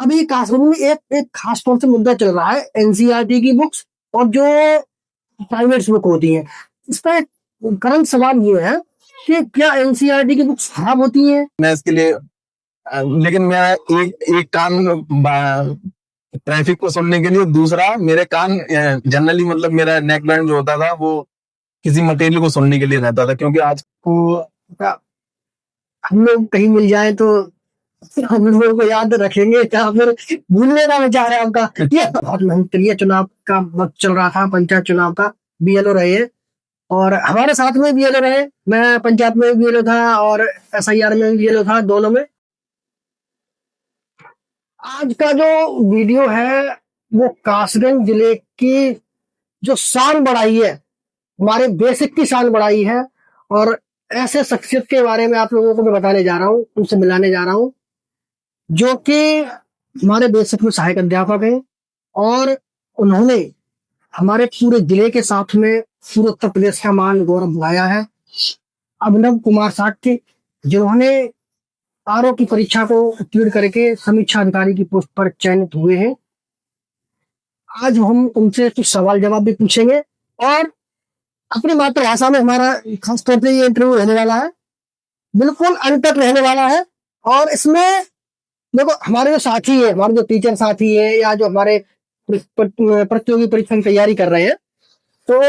अभी काश्मीर में एक एक खास तौर से मुद्दा चल रहा है, एनसीईआरटी की बुक्स और जो प्राइवेट बुक होती हैं। इस पर करंट सवाल ये है कि क्या एनसीईआरटी की बुक्स खराब होती हैं? मैं इसके लिए लेकिन मैं एक एक कान ट्रैफिक को सुनने के लिए, दूसरा मेरे कान जनरली मतलब मेरा नेक बैंड जो होता था वो किसी मटेरियल को सुनने के लिए रहता था, क्योंकि आज तो क्या हम लोग कहीं मिल जाए तो हम लोगों को याद रखेंगे या फिर भूलने ना बेचारे रहे आपका? ये बहुत मेहनत करी है, चुनाव का वक्त चल रहा था, पंचायत चुनाव का, बीएलओ रहे हैं और हमारे साथ में बीएलओ रहे। मैं पंचायत में बीएलओ था और एसआईआर में बीएलओ था, दोनों में। आज का जो वीडियो है वो कासगंज जिले की जो शान बढ़ाई है, हमारे बेसिक की शान बढ़ाई है, और ऐसे शख्सियत के बारे में आप लोगों को मैं बताने जा रहा हूँ, उनसे मिलाने जा रहा हूँ, जो कि हमारे बेसिक में सहायक अध्यापक हैं और उन्होंने हमारे पूरे जिले के साथ में पूरे उत्तर प्रदेश का मान गौरव बढ़ाया है। अभिनव कुमार साक्य, जिन्होंने आरओ की परीक्षा को उत्तीर्ण करके समीक्षा अधिकारी की पोस्ट पर चयनित हुए हैं। आज हम उनसे कुछ सवाल जवाब भी पूछेंगे और अपनी मातृभाषा में हमारा खास तौर पे ये इंटरव्यू रहने वाला है, बिल्कुल अनकट रहने वाला है। और इसमें देखो, हमारे जो साथी है, हमारे जो टीचर साथी है या जो हमारे प्रतियोगी परीक्षा की तैयारी कर रहे हैं, तो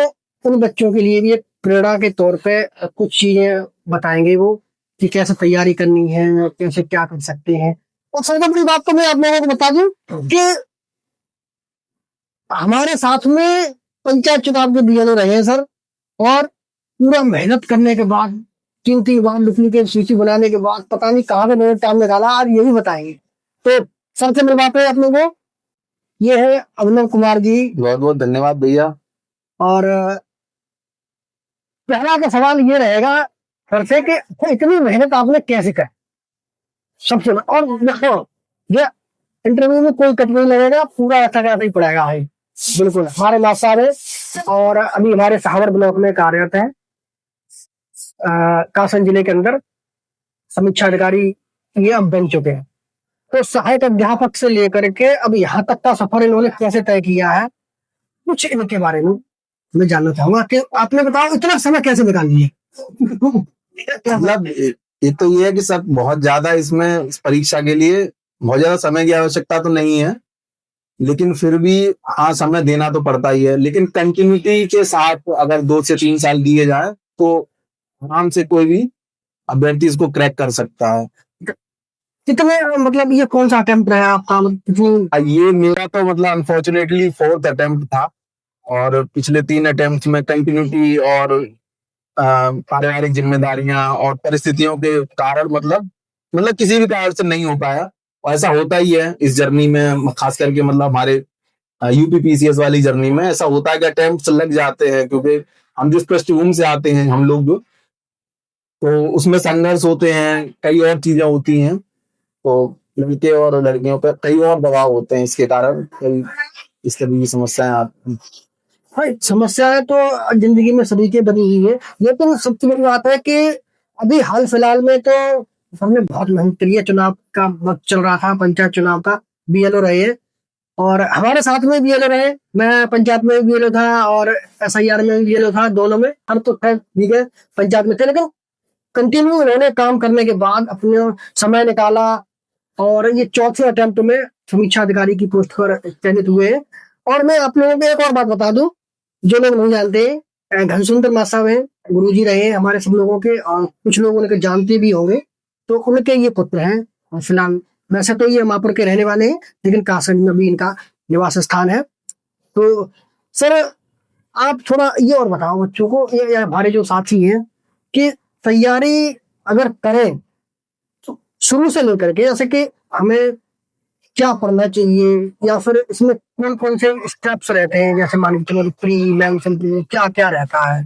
उन बच्चों के लिए भी एक प्रेरणा के तौर पे कुछ चीजें बताएंगे वो, कि कैसे तैयारी करनी है, कैसे क्या कर सकते हैं। और सबसे बड़ी बात तो मैं आप लोगों को बता दूं कि हमारे साथ में पंचायत चुनाव के बीएलओ रहे हैं सर, और पूरा मेहनत करने के बाद 3-3 बार लिखने की सूची बनाने के बाद पता नहीं कहाँ से मैंने टाइम निकाला, आज ये भी बताएंगे। तो सबसे मिलवाते हैं आप लोगों को, ये है अभिनव कुमार जी। बहुत बहुत धन्यवाद भैया। और पहला का सवाल ये रहेगा सर से कि इतनी मेहनत आपने कैसे कर, सबसे। और देखो, ये इंटरव्यू में कोई कट नहीं लगेगा, पूरा ऐसा कैसा ही पड़ेगा भाई, बिल्कुल। हमारे मास्टर साहब है और अभी हमारे सहावर ब्लॉक में कार्यरत है, कासन जिले के अंदर समीक्षा अधिकारी ये अब बन चुके हैं। तो सहायक अध्यापक से लेकर के अब यहाँ तक का सफर इन्होंने कैसे तय किया है, कुछ इनके बारे में मैं जानना चाहूंगा कि आपने बताओ इतना समय कैसे निकाल लिए। मतलब ये तो ये है कि सर बहुत ज्यादा इसमें इस परीक्षा के लिए बहुत ज्यादा समय की आवश्यकता तो नहीं है, लेकिन फिर भी हाँ समय देना तो पड़ता ही है। लेकिन कंटिन्यूटी के साथ अगर 2 से 3 साल दिए जाए तो आराम से कोई भी अभ्यर्थी इसको क्रैक कर सकता है। कितने, मतलब ये कौन सा अटेम्प्ट रहा आपका? ये मेरा तो मतलब अनफॉर्चुनेटली 4th अटेम्प्ट था, और पिछले 3 अटेम्प्ट में कंटिन्यूटी और पारिवारिक जिम्मेदारियां और परिस्थितियों के कारण मतलब किसी भी कारण से नहीं हो पाया। और ऐसा होता ही है इस जर्नी में, खास करके मतलब हमारे यूपीपीसीएस वाली जर्नी में ऐसा होता है कि अटेम्प्ट लग जाते हैं, क्योंकि हम जिस पृष्ठभूमि से आते हैं हम लोग, जो तो उसमें संघर्ष होते हैं, कई और चीजें होती हैं, तो लड़के और लड़कियों पर कई और दबाव होते हैं, इसके कारण कई इस तरह की समस्याएं आती हैं। हाँ, समस्याएं तो जिंदगी में सभी के बनी हुई है, लेकिन सबसे बड़ी बात है कि अभी हाल फिलहाल में तो हमने बहुत मेहनत करी है, चुनाव का वक्त चल रहा था, पंचायत चुनाव का, बीएलओ रहे हैं और हमारे साथ में बीएलओ रहे। मैं पंचायत में बीएलओ था और एसआईआर में बीएलओ था, दोनों में। हम तो खैर ठीक है पंचायत में थे, लेकिन कंटिन्यू इन्होंने काम करने के बाद अपने समय निकाला और ये 4थे अटेम्प्ट में समीक्षा अधिकारी की पोस्ट पर चयनित हुए। और मैं आप लोगों को एक और बात बता दूं, जो लोग नहीं जानते, घनसुंदर मासा साहब हैं, गुरुजी रहे हैं हमारे सब लोगों के, और कुछ लोग उनके जानते भी होंगे, तो उनके ये पुत्र हैं। और फिलहाल वैसे तो ये मापुर के रहने वाले हैं, लेकिन कासगंज में भी इनका निवास स्थान है। तो सर आप थोड़ा ये और बताओ बच्चों को, ये हमारे जो साथी हैं, कि तैयारी अगर करें तो शुरू से लेकर के, जैसे कि हमें क्या पढ़ना चाहिए, या फिर इसमें कौन कौन से स्टेप्स रहते हैं, जैसे मान लीजिए चलो प्री मेंस क्या क्या रहता है,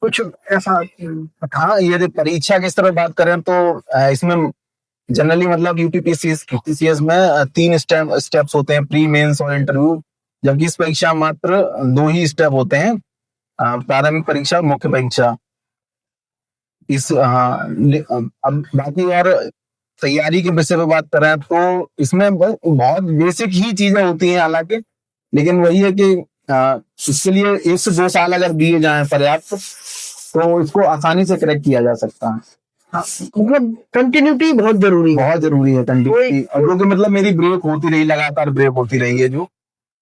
कुछ ऐसा बता। हाँ, यदि परीक्षा की तरफ बात करें तो इसमें जनरली मतलब यूपीपीसीएस में 3 स्टेप्स होते हैं, प्री मेंस और इंटरव्यू, जबकि इस परीक्षा मात्र 2 ही स्टेप होते हैं, प्रारंभिक परीक्षा और मुख्य परीक्षा। इस अब बाकी और तैयारी के विषय पे बात कर रहे हैं तो इसमें बहुत बेसिक ही चीजें होती हैं हालांकि, लेकिन वही है कि इसके लिए 1 से 2 साल अगर दिए जाएं पर्याप्त तो इसको आसानी से क्रैक किया जा सकता है। हाँ, मतलब कंटिन्यूटी बहुत जरूरी है। बहुत जरूरी है कंटिन्यूटी, और जो कि मतलब मेरी ब्रेक होती रही, लगातार ब्रेक होती रही है जो,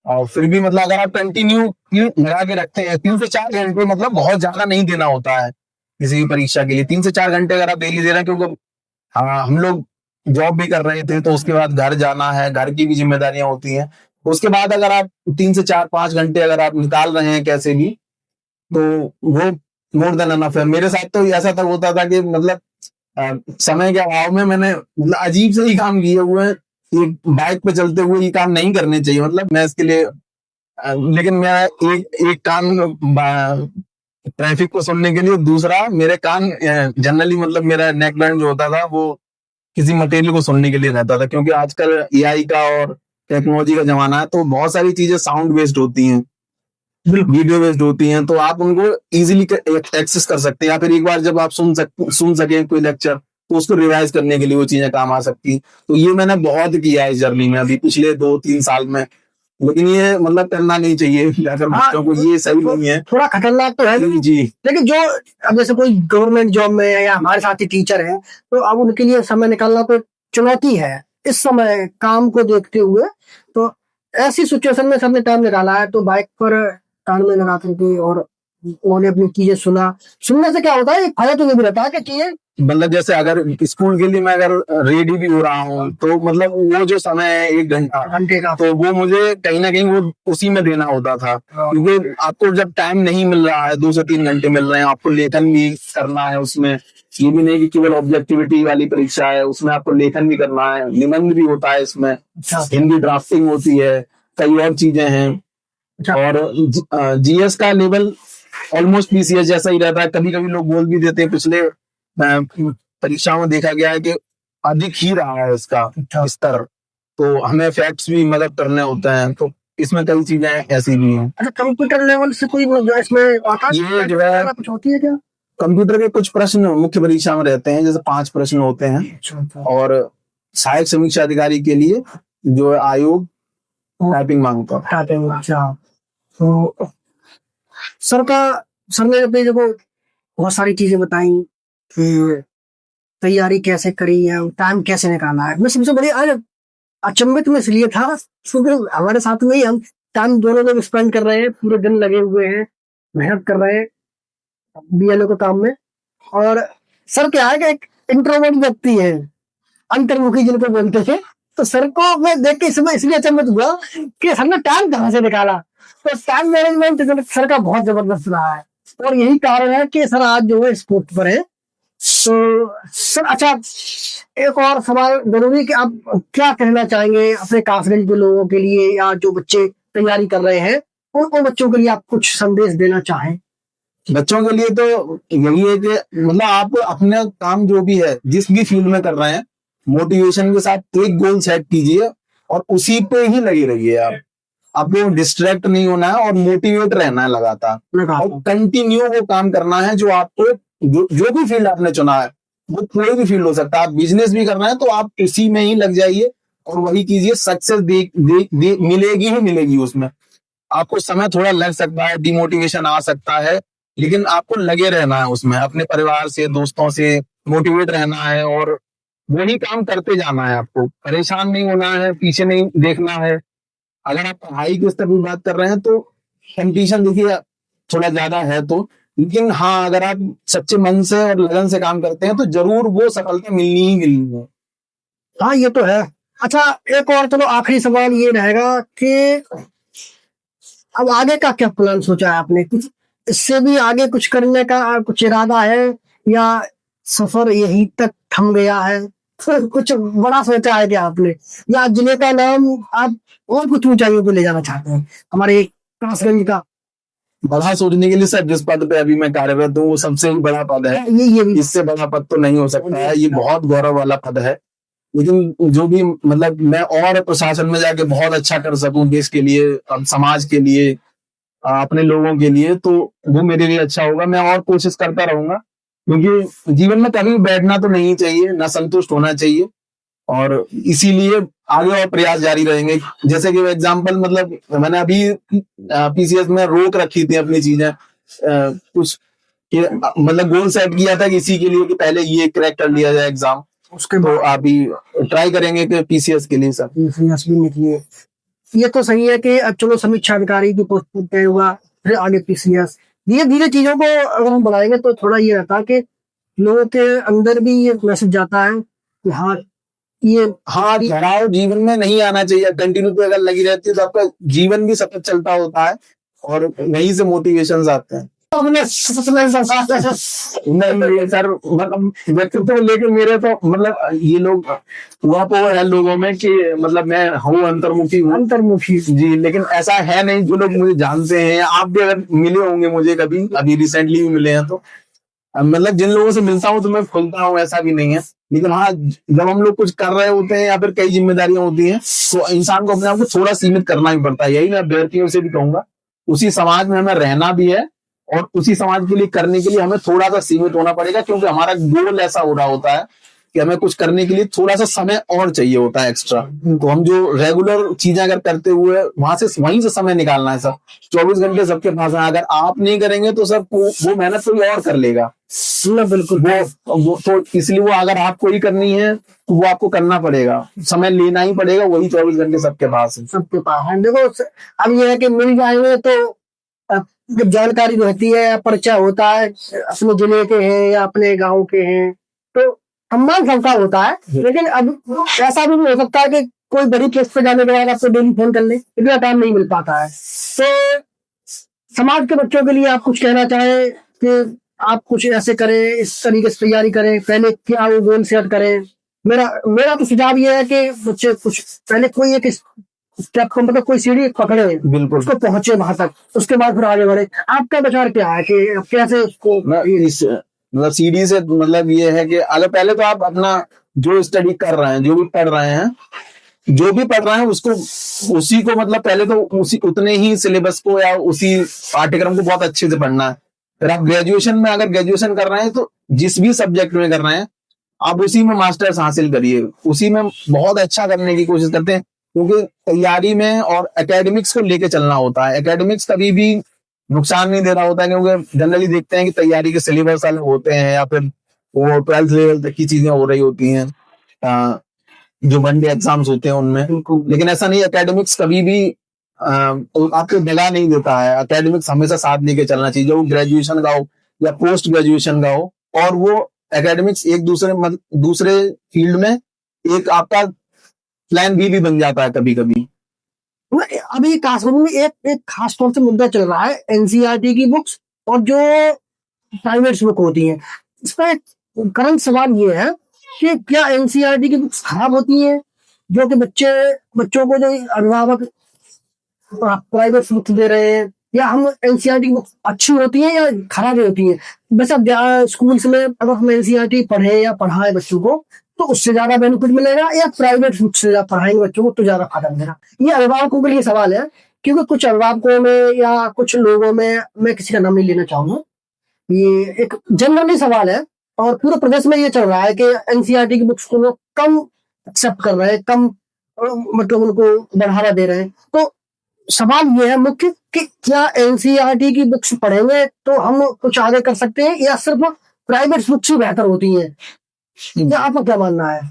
और फिर भी मतलब अगर आप कंटिन्यू लगा के रखते हैं 3 से 4 घंटे, मतलब बहुत ज्यादा नहीं देना होता है किसी भी परीक्षा के लिए। 3 से 4 घंटे अगर आप डेली दे रहे हैं, क्योंकि हाँ हम लोग जॉब भी कर रहे थे तो उसके बाद घर जाना है, घर की भी जिम्मेदारियां होती हैं, उसके बाद अगर आप 3 से 4 5 घंटे अगर आप निकाल रहे हैं कैसे भी, तो वो मोर देन एनफ है। मेरे साथ तो ऐसा तक होता था कि मतलब समय के अभाव में मैंने मतलब अजीब से ही काम किए हुए हैं। एक बाइक पे चलते हुए ये काम नहीं करने चाहिए, मतलब मैं इसके लिए लेकिन मैं एक कान ट्रैफिक को सुनने के लिए, दूसरा मेरे कान जनरली मतलब मेरा नेक बैंड जो होता था वो किसी मटेरियल को सुनने के लिए रहता था, क्योंकि आजकल एआई का और टेक्नोलॉजी का जमाना है तो बहुत सारी चीजें साउंड बेस्ड होती हैं, वीडियो बेस्ड होती हैं, तो आप उनको इजीली एक्सेस कर सकते हैं, या फिर एक बार जब आप सुन सके कोई लेक्चर तो उसको रिवाइज करने के लिए वो चीजें काम आ सकती। तो ये मैंने बहुत किया है इस जर्नी में अभी पिछले 2-3 साल में, लेकिन ये मतलब करना नहीं चाहिए अगर बच्चों को, ये सही नहीं है। थोड़ा खतरनाक तो है जी, लेकिन जो अब जैसे कोई गवर्नमेंट जॉब में है या हमारे साथी टीचर हैं, तो अब उनके लिए समय निकालना तो चुनौती है इस समय काम को देखते हुए। तो ऐसी सिचुएशन में सबने टाइम निकाला है, तो बाइक पर कान में लगा करके और उन्होंने अपनी चीजें सुनने से क्या होता है, एक फायदा तो ये भी रहता है कि चीजें मतलब जैसे अगर स्कूल के लिए मैं अगर रेडी भी हो रहा हूँ तो मतलब वो जो समय है 1 घंटे का तो वो मुझे कहीं ना कहीं वो उसी में देना होता था, क्योंकि आपको जब टाइम नहीं मिल रहा है, 2 से 3 घंटे मिल रहे हैं, आपको लेखन भी करना है उसमें, ये भी नहीं कि केवल ऑब्जेक्टिविटी वाली परीक्षा है, उसमें आपको लेखन भी करना है, निबंध भी होता है इसमें, हिंदी ड्राफ्टिंग होती है, कई और चीजें हैं, और जीएस का लेवल ऑलमोस्ट पीसीएस जैसा ही रहता है। कभी कभी लोग बोल भी देते हैं, पिछले परीक्षाओं में देखा गया है कि अधिक ही रहा है इसका स्तर, तो हमें फैक्ट्स भी मतलब करने होते हैं, तो इसमें कई चीजें ऐसी भी हैं। अच्छा, कंप्यूटर लेवल से कोई जो इसमें आता है, ये जो है कुछ होती है क्या? कंप्यूटर के कुछ प्रश्न मुख्य परीक्षा में रहते हैं, जैसे 5 प्रश्न होते हैं, और सहायक समीक्षा अधिकारी के लिए जो आयोग टाइपिंग मांगता है। टाइपिंग, अच्छा। तो सर ने अपनी देखो बहुत सारी चीजें बताई कि तैयारी कैसे करी है, टाइम कैसे निकाला है। मैं सबसे बड़ी आज अचंभित में इसलिए था क्योंकि हमारे साथ में ही हम टाइम दोनों लोग स्पेंड कर रहे हैं, पूरे दिन लगे हुए हैं, मेहनत कर रहे हैं बीएलओ के काम में। और सर क्या है कि एक इंट्रोवर्ट व्यक्ति है, अंतर्मुखी जिनको बोलते थे, तो सर को मैं देख के इसमें इसलिए अचंभित हुआ कि सर ने टाइम कहाँ से निकाला। तो टाइम मैनेजमेंट सर का बहुत जबरदस्त रहा है, और यही कारण है कि सर आज जो है स्पोर्ट पर है। तो सर अच्छा, एक और सवाल जरूरी कि आप क्या कहना चाहेंगे अपने काफिले के लोगों के लिए, या जो बच्चे तैयारी कर रहे हैं उन बच्चों के लिए आप कुछ संदेश देना चाहें? बच्चों के लिए तो यही है कि मतलब आप अपना काम जो भी है, जिस भी फील्ड में कर रहे हैं, मोटिवेशन के साथ एक गोल सेट कीजिए और उसी पे ही लगे रहिए। आपको डिस्ट्रैक्ट नहीं होना है और मोटिवेट रहना है लगातार, और कंटिन्यू वो काम करना है जो आपको जो भी फील्ड आपने चुना है, वो कोई भी फील्ड हो सकता है। आप बिजनेस भी कर रहे हैं तो आप उसी में ही लग जाइए और वही कीजिए, सक्सेस मिलेगी ही मिलेगी उसमें। आपको समय थोड़ा लग सकता है, डिमोटिवेशन आ सकता है, लेकिन आपको लगे रहना है उसमें, अपने परिवार से, दोस्तों से मोटिवेट रहना है और वही काम करते जाना है। आपको परेशान नहीं होना है, पीछे नहीं देखना है। अगर आप पढ़ाई के स्तर पर बात कर रहे हैं तो कंपटीशन देखिए थोड़ा ज्यादा है, तो लेकिन हाँ अगर आप सच्चे मन से और लगन से काम करते हैं तो जरूर वो सफलता मिलनी ही मिलनी है। हाँ ये तो है। अच्छा, एक और चलो आखिरी सवाल ये रहेगा कि अब आगे का क्या प्लान सोचा है आपने? कुछ इससे भी आगे कुछ करने का कुछ इरादा है, या सफर यहीं तक थम गया है? कुछ बड़ा सोचा है क्या आपने, या जिले का नाम आप और कुछ ऊंचाइयों पे ले जाना चाहते हैं हमारे कासगंज का? बड़ा सोचने के लिए सर जिस पद पे अभी मैं कार्यरत हूँ वो सबसे ही बड़ा पद है, ये भी इससे बड़ा पद तो नहीं हो सकता है, ये बहुत गौरव वाला पद है। लेकिन जो भी मतलब मैं और प्रशासन में जाके बहुत अच्छा कर सकूं देश के लिए, समाज के लिए, अपने लोगों के लिए, तो वो मेरे लिए अच्छा होगा। मैं और कोशिश करता रहूंगा, क्योंकि जीवन में कभी बैठना तो नहीं चाहिए, ना संतुष्ट होना चाहिए, और इसीलिए आगे और प्रयास जारी रहेंगे। जैसे कि एग्जांपल मतलब मैंने अभी पीसीएस में रोक रखी थी अपनी चीजें कुछ मतलब गोल सेट किया था कि इसी के लिए कि पहले ये क्रैक कर लिया जाए एग्जाम, उसके तो बाद अभी ट्राई करेंगे कि पीसीएस के लिए सर। पीसीएस भी निकली। ये तो सही है कि अब चलो समीक्षा अधिकारी की पोस्ट पर तय हुआ, फिर आगे पीसीएस, धीरे धीरे चीजों को अगर हम बढ़ाएंगे तो थोड़ा ये रहता है कि लोगों के अंदर भी ये मैसेज जाता है कि हाँ ये हाँ, चढ़ाव जीवन में नहीं आना चाहिए। कंटिन्यू पे अगर लगी रहती है तो आपका जीवन भी सतत चलता होता है और वहीं से मोटिवेशन आते हैं। अपने नहीं सर, मतलब व्यक्तित्व लेके मेरे तो मतलब ये लोग वहाँ पे है लोगों में कि मतलब मैं हूँ अंतर्मुखी जी, लेकिन ऐसा है नहीं। जो लोग मुझे जानते हैं, आप भी अगर मिले होंगे मुझे कभी, अभी रिसेंटली भी मिले हैं, तो मतलब जिन लोगों से मिलता हूँ तो मैं खुलता हूँ, ऐसा भी नहीं है। लेकिन हाँ, जब हम लोग कुछ कर रहे होते हैं या फिर कई जिम्मेदारियां होती हैं तो इंसान को अपने आप को थोड़ा सीमित करना ही पड़ता है। यही मैं अभ्यर्थियों से भी कहूंगा, उसी समाज में हमें रहना भी है और उसी समाज के लिए करने के लिए हमें थोड़ा सा सीमित होना पड़ेगा, क्योंकि हमारा गोल ऐसा हो रहा होता है कि हमें कुछ करने के लिए थोड़ा सा समय और चाहिए होता है एक्स्ट्रा। तो हम जो रेगुलर चीजें अगर करते हुए वहीं से समय निकालना है सर। 24 घंटे सबके पास है, अगर आप नहीं करेंगे तो सर वो मेहनत कोई और कर लेगा। बिल्कुल वो तो इसलिए वो अगर आपको ही करनी है तो वो आपको करना पड़ेगा, समय लेना ही पड़ेगा। वही 24 घंटे सबके पास है। देखो अब ये है कि मिल जाएंगे तो जब जानकारी रहती है या पर्चा होता है अपने जिले के हैं या अपने गांव के हैं तो सम्मान सबका होता है। लेकिन अब ऐसा भी नहीं हो सकता है कि कोई बड़ी पोस्ट पे जाने के बाद आपको डेली फोन कर ले, इतना टाइम नहीं मिल पाता है। तो समाज के बच्चों के लिए आप कुछ कहना चाहें कि आप कुछ ऐसे करें, इस तरीके से तैयारी करें, पहले क्या वो गोल सेट करें। मेरा तो सुझाव ये है कि बच्चे कुछ पहले कोई एक स्टेप को मतलब कोई सीढ़ी पकड़े, बिल्कुल उसको पहुंचे वहां तक, उसके बाद फिर आगे बढ़े। आपका विचार क्या है कि कैसे उसको मतलब सीढ़ी से मतलब ये है कि अगर पहले तो आप अपना जो स्टडी कर रहे हैं, जो भी पढ़ रहे हैं उसको उसी को मतलब पहले तो उसी उतने ही सिलेबस को या उसी पाठ्यक्रम को बहुत अच्छे से पढ़ना है। फिर आप ग्रेजुएशन में अगर ग्रेजुएशन कर रहे हैं तो जिस भी सब्जेक्ट में कर रहे हैं आप उसी में मास्टर्स हासिल करिए, उसी में बहुत अच्छा करने की कोशिश करते हैं। क्योंकि तैयारी में और एकेडमिक्स को लेके चलना होता है। एकेडमिक्स कभी भी नुकसान नहीं दे रहा होता है, क्योंकि जनरली देखते हैं कि तैयारी के सिलेबस अलग होते हैं या फिर वो 12th लेवल तक की चीजें हो रही होती हैं जो वनडे एग्जाम्स होते हैं उनमें। लेकिन ऐसा नहीं, एकेडमिक्स कभी भी आपको दगा नहीं देता है। एकेडमिक्स हमेशा साथ लेके चलना चाहिए, जो ग्रेजुएशन का हो या पोस्ट ग्रेजुएशन का हो। और वो एकेडमिक्स एक दूसरे फील्ड में एक आपका प्लान भी बन जाता है कभी कभी। अभी काश्मीर में एक खास तौर से मुद्दा चल रहा है एनसीईआरटी की बुक्स और जो प्राइवेट बुक होती हैं। इसका करंट सवाल ये है कि क्या एनसीईआरटी की बुक्स खराब होती हैं, जो कि बच्चों को जो अभिभावक प्राइवेट बुक्स दे रहे हैं, या हम एनसीईआरटी की बुक्स अच्छी होती हैं या खराब होती हैं। बस अब स्कूल्स में अगर हम एनसीईआरटी पढ़े या पढ़ाए बच्चों को तो उससे ज्यादा बेनिफिट मिलेगा या प्राइवेट बुक से पढ़ाएंगे बच्चों को तो ज्यादा फायदा मिलेगा। ये अभिभावकों के लिए सवाल है, क्योंकि कुछ अभिभावकों में या कुछ लोगों में, मैं किसी का नाम नहीं लेना चाहूंगा, ये एक जनरली सवाल है और पूरे प्रदेश में ये चल रहा है कि एनसीईआरटी की बुक्स को लोग कम एक्सेप्ट कर रहे हैं, कम मतलब उनको बढ़ावा दे रहे हैं। तो सवाल ये है मुख्य कि क्या एनसीईआरटी की बुक्स पढ़ेंगे तो हम कुछ आगे कर सकते हैं या सिर्फ प्राइवेट बुक्स ही बेहतर होती हैं। या आपका क्या मानना है?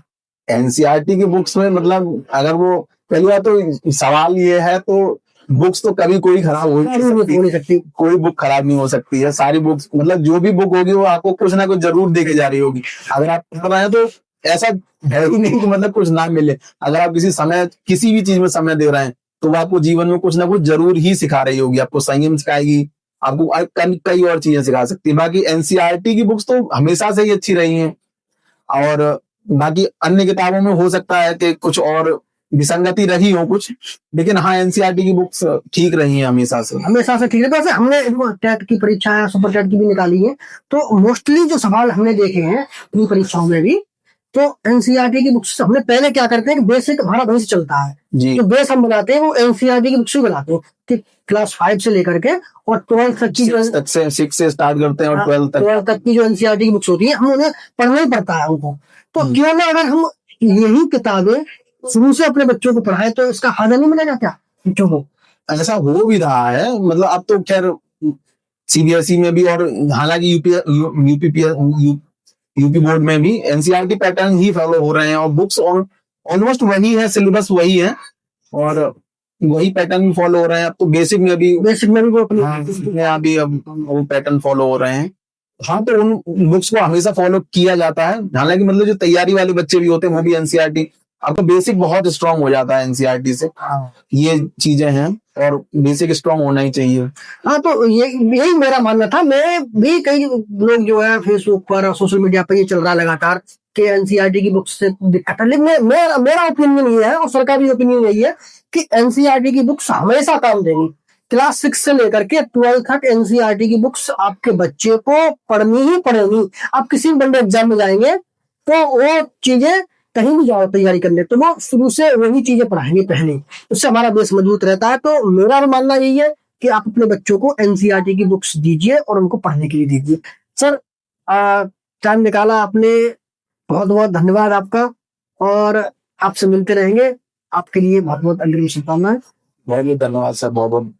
एनसीईआरटी की बुक्स में मतलब अगर वो पहली बात तो सवाल ये है तो बुक्स तो कभी कोई खराब हो नहीं सकती। कोई बुक खराब नहीं हो सकती है। सारी बुक्स मतलब जो भी बुक होगी वो आपको कुछ ना कुछ जरूर देके जा रही होगी। अगर आप पढ़ रहे हैं तो ऐसा है ही नहीं कि मतलब कुछ ना मिले। अगर आप किसी भी चीज में समय दे रहे हैं तो वो आपको जीवन में कुछ ना कुछ जरूर ही सिखा रही होगी। आपको संयम सिखाएगी, आपको कई और चीजें सिखा सकती है। बाकी एनसीईआरटी की बुक्स तो हमेशा से ही अच्छी रही हैं और बाकी अन्य किताबों में हो सकता है कि कुछ और विसंगति रही हो कुछ, लेकिन हाँ एनसीईआरटी की बुक्स ठीक रही हैं हमेशा से ठीक है। वैसे हमने टेट की परीक्षा या सुपर टेट की भी निकाली है तो मोस्टली जो सवाल हमने देखे हैं अपनी परीक्षाओं में भी, तो एनसीईआरटी की बुक्स हमने पहले क्या करते हैं कि बेसिक हमारा बेस चलता है, जो बेस हम बनाते हैं वो एनसीईआरटी की बुक्स भी बनाते हैं कि क्लास 5 से लेकर के और 12 तक की जो 6 से स्टार्ट करते हैं और 12 तक की जो एनसीईआरटी की बुक्स होती है हम उन्हें पढ़ना ही पड़ता है हमको। तो क्यों ना अगर हम यही किताबें शुरू से अपने बच्चों को पढ़ाए तो इसका फायदा नहीं मिलेगा क्या बच्चों को? ऐसा हो भी रहा है, मतलब अब तो खैर सीबीएसई में भी, और हालांकि यूपी बोर्ड में भी एनसीईआरटी पैटर्न ही फॉलो हो रहे हैं, और बुक्स ऑलमोस्ट वही है, सिलेबस वही है, और वही पैटर्न फॉलो हो रहे हैं। अब तो बेसिक में भी वो अपनी अभी अब वो पैटर्न फॉलो हो रहे हैं। हाँ, तो उन बुक्स को हमेशा फॉलो किया जाता है, हालांकि मतलब जो तैयारी वाले बच्चे भी होते हैं वो भी एनसीईआरटी, अब तो बेसिक बहुत स्ट्रांग हो जाता है एनसीईआरटी से। ये चीजें हैं, और बेसिक स्ट्रांग होना ही चाहिए। हाँ, तो यही मेरा मानना था। मैं भी, कई लोग जो है फेसबुक पर और सोशल मीडिया पर ये चल रहा है लगातार कि एनसीईआरटी की बुक्स से दिक्कत है, लेकिन मेरा ओपिनियन ये है और सरकारी ओपिनियन यही है कि एनसीईआरटी की बुक्स हमेशा काम देंगी। क्लास 6 से लेकर के 12 तक एनसीईआरटी की बुक्स आपके बच्चे को पढ़नी ही पढ़ेगी। आप किसी भी बड़े एग्जाम में जाएंगे तो वो चीजें, कहीं भी जाओ तैयारी करने, तो वो शुरू से वही चीजें पढ़ाएंगे पहले, उससे हमारा देश मजबूत रहता है। तो मेरा भी मानना यही है कि आप अपने बच्चों को एनसीईआरटी की बुक्स दीजिए और उनको पढ़ने के लिए दीजिए। सर, टाइम निकाला आपने, बहुत बहुत धन्यवाद आपका, और आपसे मिलते रहेंगे। आपके लिए बहुत बहुत अग्रिम शुभकामनाएं। बहुत बहुत धन्यवाद सर, बहुत बहुत